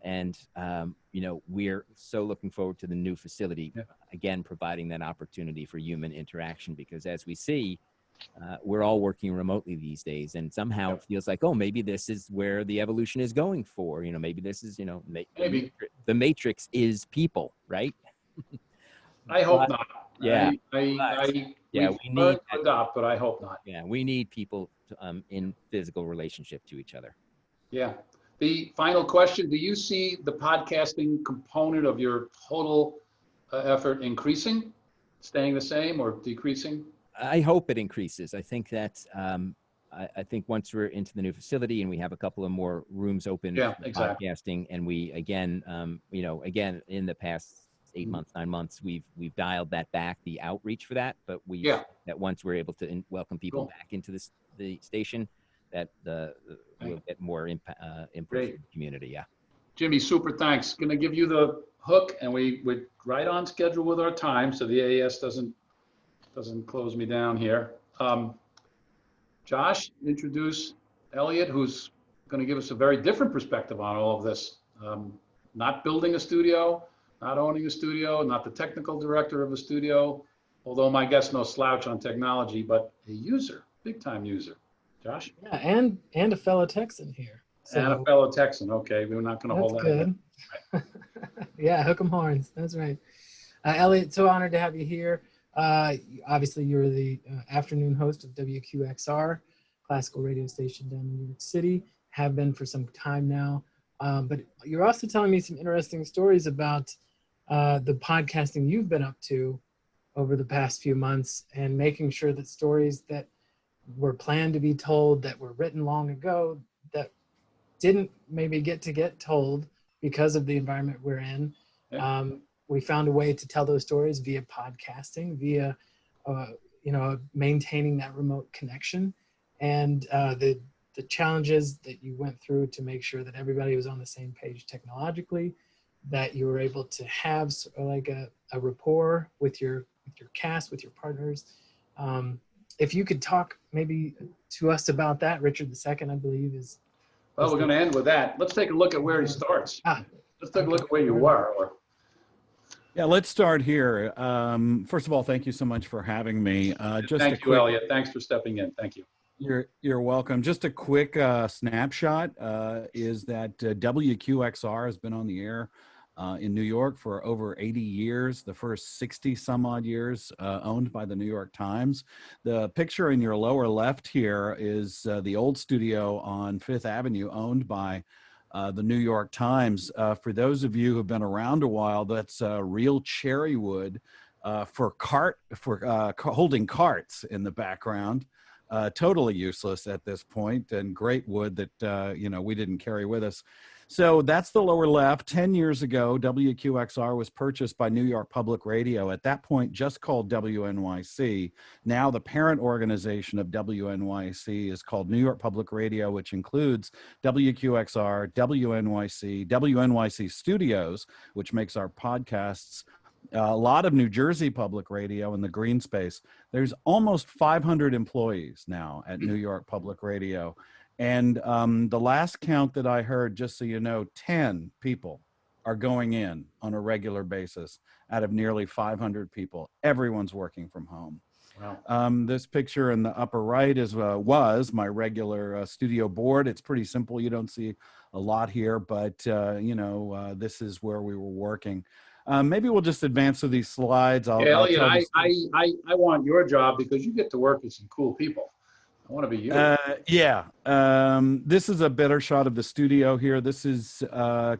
And, we're so looking forward to the new facility, again, providing that opportunity for human interaction, because as we see, we're all working remotely these days. And somehow it feels like, maybe this is where the evolution is going for, maybe this is, maybe the matrix is people, right? I hope not. Yeah. We need to adopt, but I hope not. Yeah, we need people in physical relationship to each other. Yeah. The final question, do you see the podcasting component of your total effort increasing, staying the same, or decreasing? I hope it increases. I think that I think once we're into the new facility and we have a couple of more rooms open for podcasting, and we again in the past 8 months, 9 months, we've dialed that back, the outreach for that. But that once we're able to welcome people back into the station, that we'll get more input from the community. Yeah. Jimmy, super thanks. Going to give you the hook, and we're right on schedule with our time, so the AES doesn't close me down here. Josh, introduce Elliot, who's going to give us a very different perspective on all of this. Not building a studio, not owning a studio, not the technical director of a studio, although my guess no slouch on technology, but a user, big time user. Josh? Yeah, and a fellow Texan here. So, and a fellow Texan. Okay, we're not going to hold that. That's good. Yeah, hook 'em horns. That's right. Elliot, so honored to have you here. Obviously, you're the afternoon host of WQXR, classical radio station down in New York City. Have been for some time now. But you're also telling me some interesting stories about the podcasting you've been up to over the past few months, and making sure that stories that were planned to be told, that were written long ago, that didn't maybe get told because of the environment we're in. We found a way to tell those stories via podcasting, via maintaining that remote connection, and the challenges that you went through to make sure that everybody was on the same page technologically, that you were able to have like a rapport with your cast, with your partners. If you could talk maybe to us about that, Richard II, I believe is. Well, we're going to end with that. Let's take a look at where he starts. Let's take a look at where you were. Yeah, let's start here. First of all, thank you so much for having me. Thank you, Elliot. Thanks for stepping in. Thank you. You're welcome. Just a quick snapshot is that WQXR has been on the air in New York for over 80 years, the first 60 some odd years owned by the New York Times. The picture in your lower left here is the old studio on Fifth Avenue owned by the New York Times. For those of you who've been around a while, that's real cherry wood for holding carts in the background. Totally useless at this point, and great wood that we didn't carry with us. So that's the lower left. 10 years ago, WQXR was purchased by New York Public Radio, at that point just called WNYC. Now the parent organization of WNYC is called New York Public Radio, which includes WQXR, WNYC, WNYC Studios, which makes our podcasts, a lot of New Jersey Public Radio in the green space. There's almost 500 employees now at New York Public Radio. And the last count that I heard, just so you know, 10 people are going in on a regular basis out of nearly 500 people. Everyone's working from home. Wow. This picture in the upper right was my regular studio board. It's pretty simple. You don't see a lot here, but this is where we were working. Maybe we'll just advance through these slides. Elliot, I want your job because you get to work with some cool people. I want to be you. This is a better shot of the studio here. This is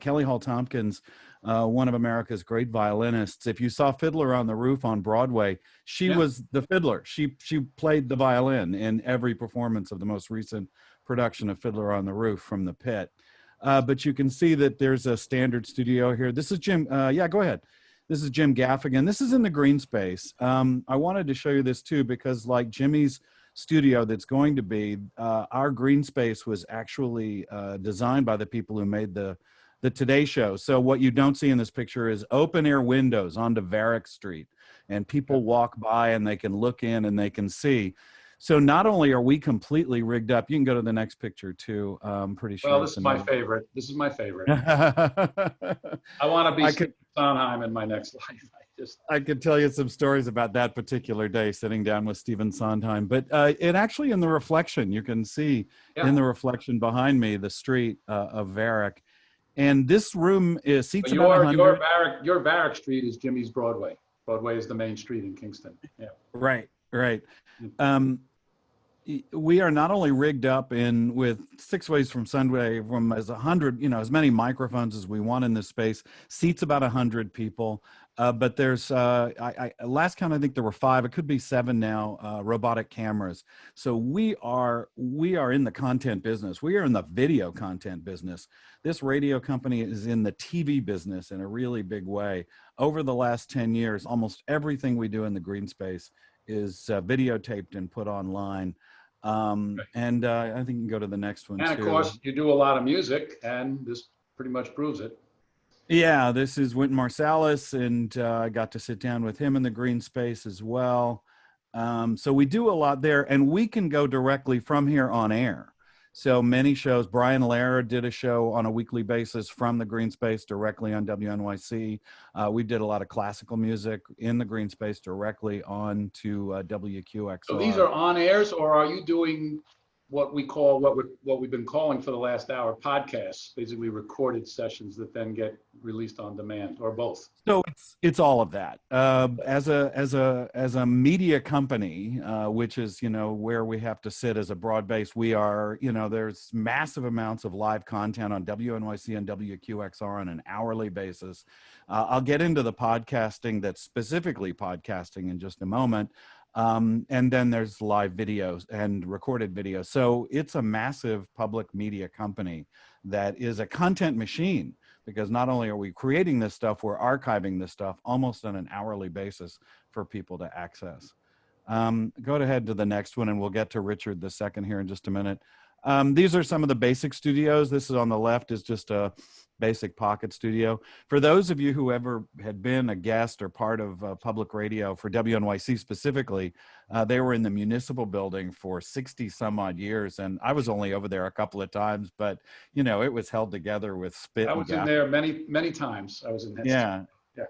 Kelly Hall Tompkins, one of America's great violinists. If you saw Fiddler on the Roof on Broadway, she was the fiddler. She played the violin in every performance of the most recent production of Fiddler on the Roof from the Pit. But you can see that there's a standard studio here. This is Jim. Go ahead. This is Jim Gaffigan. This is in the green space. I wanted to show you this too, because like Jimmy's studio that's going to be, our green space was actually designed by the people who made the Today Show. So what you don't see in this picture is open air windows onto Varick Street, and people walk by and they can look in and they can see. So not only are we completely rigged up, you can go to the next picture too. I'm pretty sure. Well, this is my favorite. This is my favorite. I want to be Stephen Sondheim in my next life. I could tell you some stories about that particular day sitting down with Stephen Sondheim, but it actually, in the reflection, you can see in the reflection behind me, the street of Varick. And this room seats about 100. Your Varick Street is Jimmy's Broadway. Broadway is the main street in Kingston. Yeah. Right. We are not only rigged up with 6 ways from Sunday, from as 100, as many microphones as we want in this space, seats about 100 people. But there's, last count, I think there were 5, it could be 7 now, robotic cameras. So we are in the content business. We are in the video content business. This radio company is in the TV business in a really big way. Over the last 10 years, almost everything we do in the green space is videotaped and put online. And I think you can go to the next one. And of course, you do a lot of music, and this pretty much proves it. Yeah, this is Wynton Marsalis, and I got to sit down with him in the green space as well. So we do a lot there, and we can go directly from here on air. So many shows. Brian Lehrer did a show on a weekly basis from the green space directly on WNYC. We did a lot of classical music in the green space directly on to WQXR. So these are on airs, or are you doing what we call, what we've been calling for the last hour, podcasts, basically recorded sessions that then get released on demand, or both? So it's all of that. As a media company, which is where we have to sit as a broad base, we are there's massive amounts of live content on WNYC and WQXR on an hourly basis. I'll get into the podcasting that's specifically podcasting in just a moment. And then there's live videos and recorded videos. So it's a massive public media company that is a content machine, because not only are we creating this stuff, we're archiving this stuff almost on an hourly basis for people to access. Go ahead to the next one, and we'll get to Richard II here in just a minute. These are some of the basic studios. This is on the left is just a basic pocket studio. For those of you who ever had been a guest or part of public radio for WNYC specifically, they were in the municipal building for 60 some odd years. And I was only over there a couple of times, but it was held together with spit. I was in there many times. I was in that. Yeah.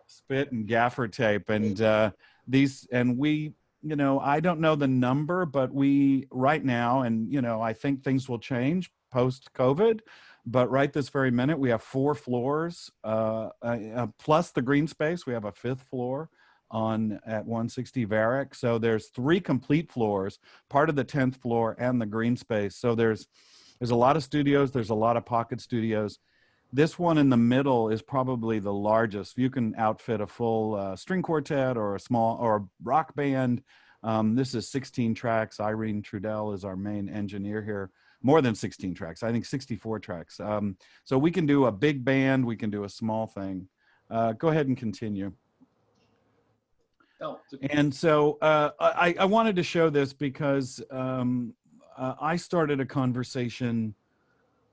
Spit and gaffer tape. And I don't know the number, but we right now, and I think things will change, post-COVID. But right this very minute, we have 4 floors, plus the green space. We have a 5th floor at 160 Varick. So there's 3 complete floors, part of the 10th floor and the green space. So there's a lot of studios. There's a lot of pocket studios. This one in the middle is probably the largest. You can outfit a full string quartet or a small or rock band. This is 16 tracks. Irene Trudell is our main engineer here. More than 16 tracks, I think 64 tracks. So we can do a big band, we can do a small thing. Go ahead and continue. And so I wanted to show this because I started a conversation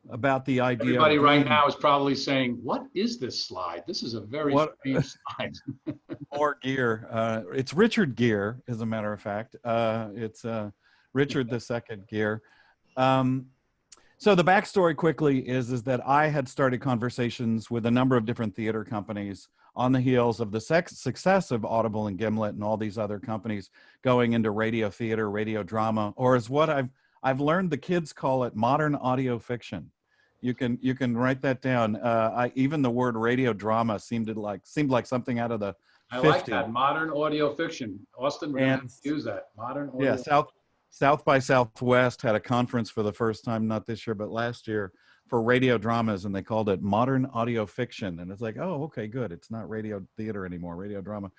about the idea. Everybody right now is probably saying, what is this slide? This is a very strange slide. More gear. It's Richard gear, as a matter of fact. It's Richard II gear. So the backstory quickly is that I had started conversations with a number of different theater companies on the heels of the success of Audible and Gimlet and all these other companies going into radio theater, radio drama, or as what I've learned the kids call it, modern audio fiction. You can write that down. Even the word radio drama seemed like something out of the 50s. I like that, modern audio fiction. Austin, we're going to use that, modern audio. Yeah, South by Southwest had a conference for the first time, not this year, but last year, for radio dramas, and they called it modern audio fiction. And it's like, oh, okay, good. It's not radio theater anymore, radio drama.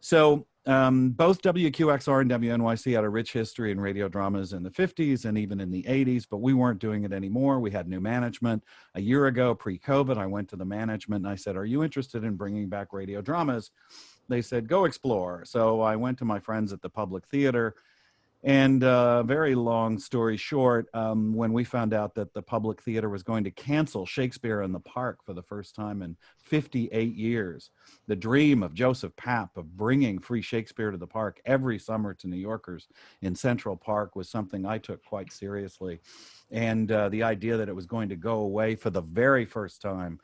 So both WQXR and WNYC had a rich history in radio dramas in the 50s and even in the 80s, but we weren't doing it anymore. We had new management. A year ago, pre-COVID, I went to the management and I said, are you interested in bringing back radio dramas? They said, go explore. So I went to my friends at the Public Theater. And very long story short, when we found out that the Public Theater was going to cancel Shakespeare in the Park for the first time in 58 years, the dream of Joseph Papp of bringing free Shakespeare to the park every summer to New Yorkers in Central Park was something I took quite seriously. And the idea that it was going to go away for the very first time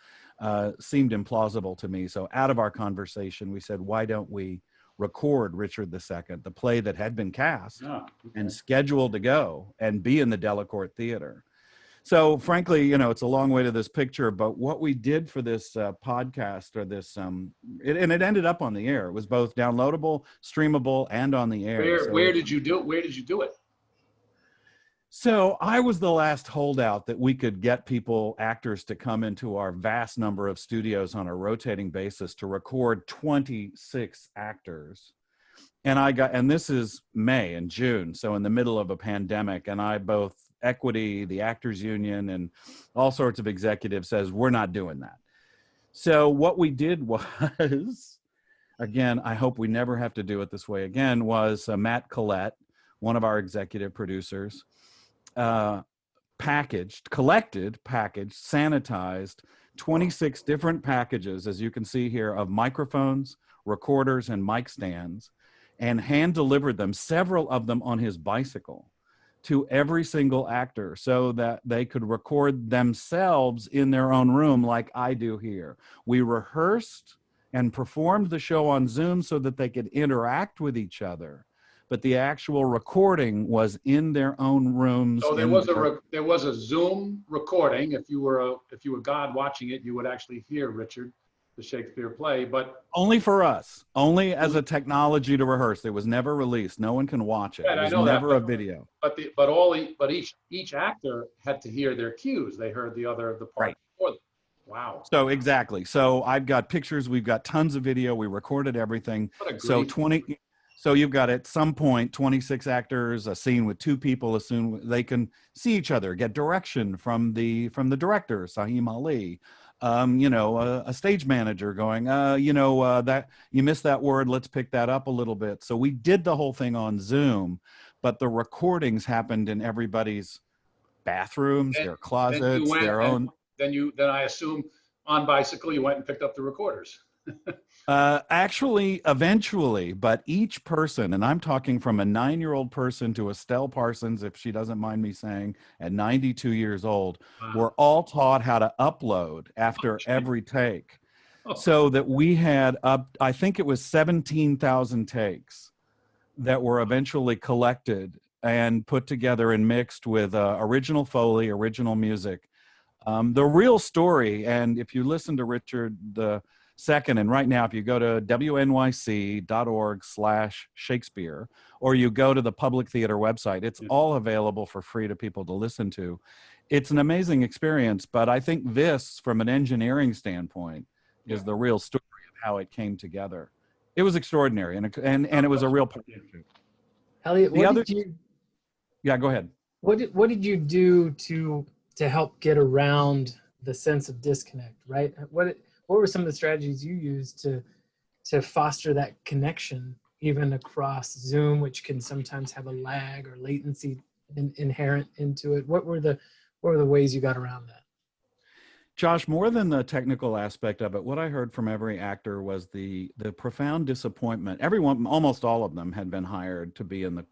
seemed implausible to me. So out of our conversation, we said, why don't we record Richard II, the play that had been cast and scheduled to go and be in the Delacorte Theater. So frankly, it's a long way to this picture, but what we did for this podcast or this, and it ended up on the air. It was both downloadable, streamable, and on the air. Where did you do it? Where did you do it? So I was the last holdout that we could get actors to come into our vast number of studios on a rotating basis to record 26 actors. And this is May and June, so in the middle of a pandemic, and both Equity, the Actors Union, and all sorts of executives says, we're not doing that. So what we did was, again, I hope we never have to do it this way again, was Matt Collette, one of our executive producers, collected, packaged, sanitized 26 different packages, as you can see here, of microphones, recorders, and mic stands, and hand delivered them, several of them on his bicycle, to every single actor so that they could record themselves in their own room like I do here. We rehearsed and performed the show on Zoom so that they could interact with each other. But the actual recording was in their own rooms. So there was a Zoom recording. If you were God watching it, you would actually hear Richard, the Shakespeare play. But only for us, only as a technology to rehearse. It was never released. No one can watch it. Right, it was never a video. But each actor had to hear their cues. They heard the part right before them. Wow. So exactly. So I've got pictures. We've got tons of video. We recorded everything. So So you've got at some point 26 actors, a scene with 2 people, assume they can see each other, get direction from the director, Sahim Ali, a stage manager going, that you missed that word, let's pick that up a little bit. So we did the whole thing on Zoom, but the recordings happened in everybody's bathrooms, their closets, their own. Then I assume on bicycle you went and picked up the recorders. Actually, eventually, but each person, and I'm talking from a 9-year-old person to Estelle Parsons, if she doesn't mind me saying, at 92 years old, were all taught how to upload after every take. So that we had I think it was 17,000 takes that were eventually collected and put together and mixed with original Foley, original music. The real story, and if you listen to Richard the Second, and right now if you go to wnyc.org/Shakespeare, or you go to the Public Theater website, it's all available for free to people to listen to. It's an amazing experience, but I think this, from an engineering standpoint, is the real story of how it came together. It was extraordinary, and it was a real partnership. Elliot, what did you? Yeah, go ahead. What did you do to help get around the sense of disconnect? Right. What were some of the strategies you used to foster that connection, even across Zoom, which can sometimes have a lag or latency inherent into it? What were the ways you got around that? Josh, more than the technical aspect of it, what I heard from every actor was the profound disappointment. Everyone, almost all of them, had been hired to be in the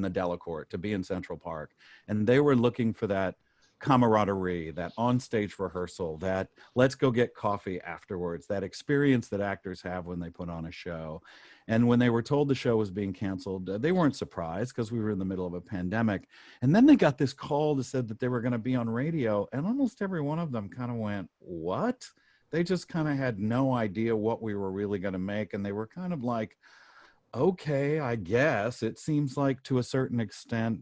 Delacorte, to be in Central Park, and they were looking for that camaraderie, that onstage rehearsal, that let's go get coffee afterwards, that experience that actors have when they put on a show. And when they were told the show was being canceled, they weren't surprised because we were in the middle of a pandemic. And then they got this call that said that they were going to be on radio, and almost every one of them kind of went, what? They just kind of had no idea what we were really going to make. And they were kind of like, okay, I guess. It seems like to a certain extent,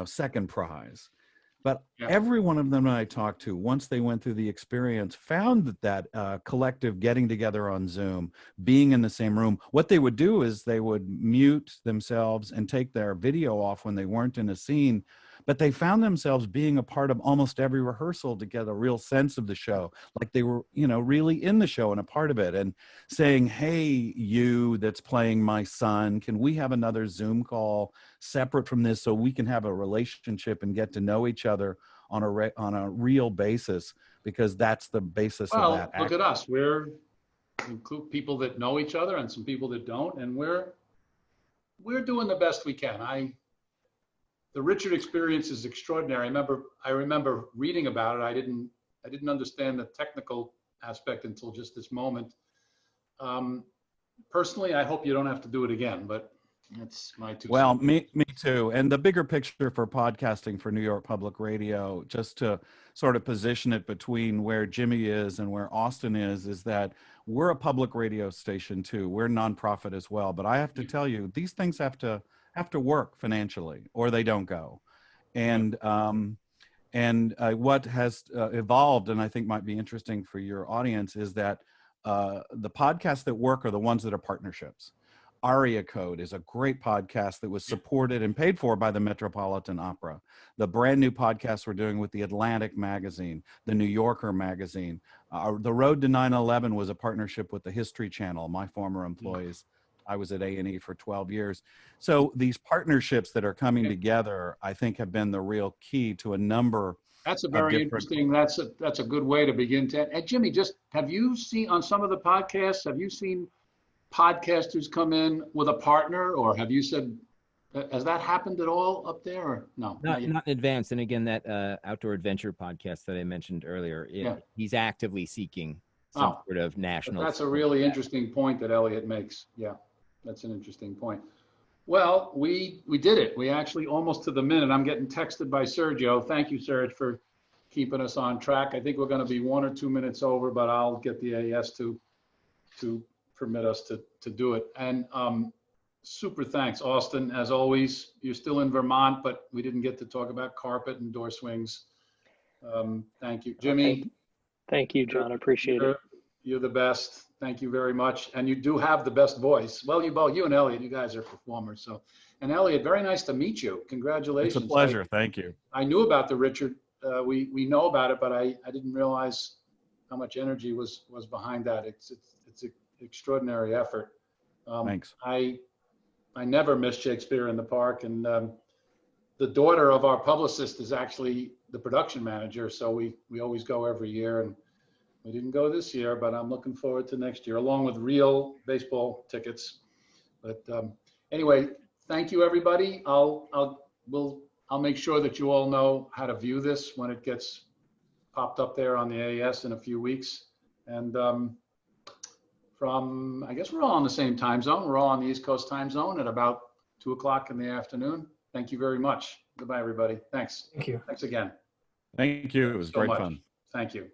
second prize. But every one of them that I talked to, once they went through the experience, found that collective getting together on Zoom, being in the same room, what they would do is they would mute themselves and take their video off when they weren't in a scene. But they found themselves being a part of almost every rehearsal to get a real sense of the show, like they were, really in the show and a part of it, and saying, hey, you that's playing my son, can we have another Zoom call separate from this so we can have a relationship and get to know each other on a real basis, because that's the basis of that. Look at us. We're include people that know each other and some people that don't, and we're doing the best we can. The Richard experience is extraordinary. I remember reading about it. I didn't understand the technical aspect until just this moment. Personally, I hope you don't have to do it again, but that's my 2 cents. Well, me too. And the bigger picture for podcasting for New York Public Radio, just to sort of position it between where Jimmy is and where Austin is that we're a public radio station too. We're nonprofit as well. But I have to tell you, these things have to work financially or they don't go. And what has evolved, and I think might be interesting for your audience, is that the podcasts that work are the ones that are partnerships. Aria Code is a great podcast that was supported and paid for by the Metropolitan Opera. The brand new podcast we're doing with the Atlantic magazine, the New Yorker magazine. The Road to 9/11 was a partnership with the History Channel, my former employees. I was at A&E for 12 years. So these partnerships that are coming together, I think, have been the real key to a number. That's a very interesting, that's a good way to begin to. And Jimmy, have you seen on some of the podcasts, have you seen podcasters come in with a partner, or has that happened at all up there, or no? Not in advance. And again, that Outdoor Adventure podcast that I mentioned earlier, he's actively seeking some sort of national. That's a really interesting point that Elliot makes. Yeah, that's an interesting point. Well, we did it. We actually almost to the minute. I'm getting texted by Sergio. Thank you, Serge, for keeping us on track. I think we're going to be 1 or 2 minutes over, but I'll get the AES to permit us to do it. And super thanks, Austin. As always, you're still in Vermont, but we didn't get to talk about carpet and door swings. Thank you, Jimmy. Thank you, John. I appreciate it. You're the best. Thank you very much. And you do have the best voice. Well, you and Elliot, you guys are performers. So, and Elliot, very nice to meet you. Congratulations. It's a pleasure. Thank you. I knew about the Richard. We know about it, but I didn't realize how much energy was behind that. It's an extraordinary effort. Thanks. I never miss Shakespeare in the Park, and the daughter of our publicist is actually the production manager. So we always go every year, and we didn't go this year, but I'm looking forward to next year, along with real baseball tickets. But anyway, thank you, everybody. I'll make sure that you all know how to view this when it gets popped up there on the AES in a few weeks. And I guess we're all on the same time zone. We're all on the East Coast time zone at about 2 o'clock in the afternoon. Thank you very much. Goodbye, everybody. Thanks. Thank you. Thanks again. Thank you. It was So great much. fun. Thank you.